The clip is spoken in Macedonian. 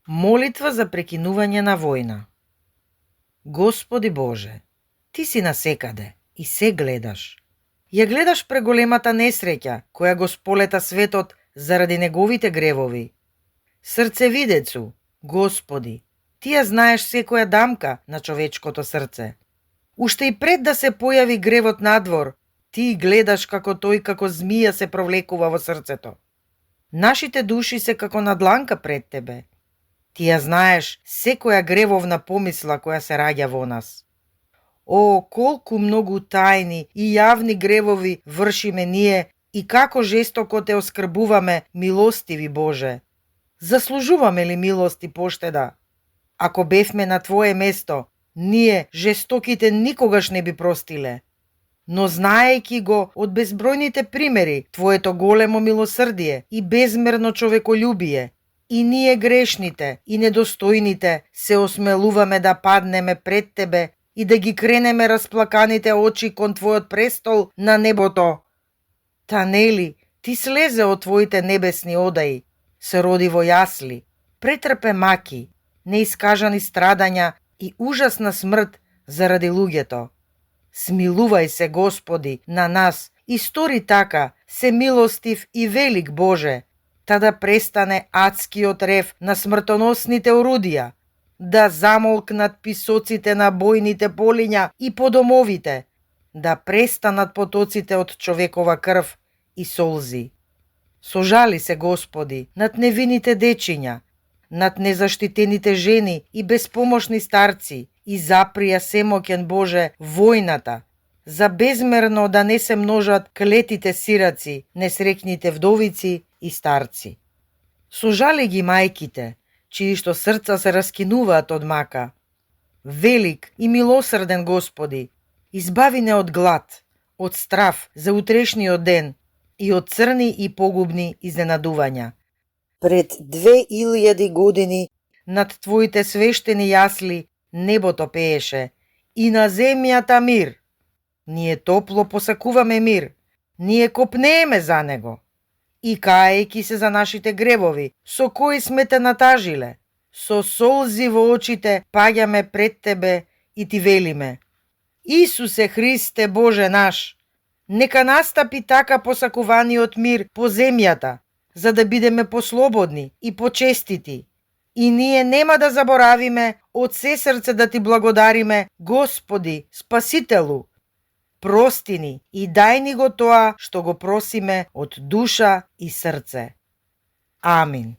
Молитва за прекинување на војна. Господи Боже, Ти си насекаде и се гледаш. Ја гледаш преголемата несреќа која го сполета светот заради неговите гревови. Срцевидецу, Господи, Ти ја знаеш секоја дамка на човечкото срце. Уште и пред да се појави гревот надвор, Ти гледаш како тој како змија се провлекува во срцето. Нашите души се како на дланка пред Тебе. Ти ја знаеш секоја гревовна помисла која се раѓа во нас. О, колку многу тајни и јавни гревови вршиме ние и како жестоко Те оскрбуваме, милостиви Боже. Заслужуваме ли милост и поштеда? Ако бевме на Твое место, ние, жестоките, никогаш не би простиле. Но знаејќи го од безбројните примери Твоето големо милосрдие и безмерно човеколюбие, и ние грешните и недостојните се осмелуваме да паднеме пред Тебе и да ги кренеме расплаканите очи кон Твојот престол на небото. Та нели, Ти слезе од Твоите небесни одаи, се роди во јасли, претрпе маки, неискажани страдања и ужасна смрт заради луѓето. Смилувај се, Господи, на нас и стори така, се милостив и велик Боже, та да престане адскиот рев на смртоносните орудија, да замолкнат писоците на бојните полиња и по домовите, да престанат потоците од човекова крв и солзи. Сожали се, Господи, над невините дечиња, над незаштитените жени и безпомошни старци, и заприја семоќен Боже војната, за безмерно да не се множат клетите сираци, несрекните вдовици и старци. Сожали ги мајките, чии што срца се раскинуваат од мака. Велик и милосрден Господи, избави не од глад, од страв за утрешниот ден и од црни и погубни изненадувања. Пред 2000 години над Твоите свештени јасли небото пееше и на земјата мир. Ние топло посакуваме мир, ние копнееме за него. И каејќи се за нашите гревови, со кои сме Те натажиле, со солзи во очите паѓаме пред Тебе и Ти велиме: Исусе Христе Боже наш, нека настапи така посакуваниот мир по земјата, за да бидеме послободни и почестити. И ние нема да заборавиме од се срце да Ти благодариме, Господи, Спасителу. Прости ни и дај ни го тоа што го просиме од душа и срце. Амин.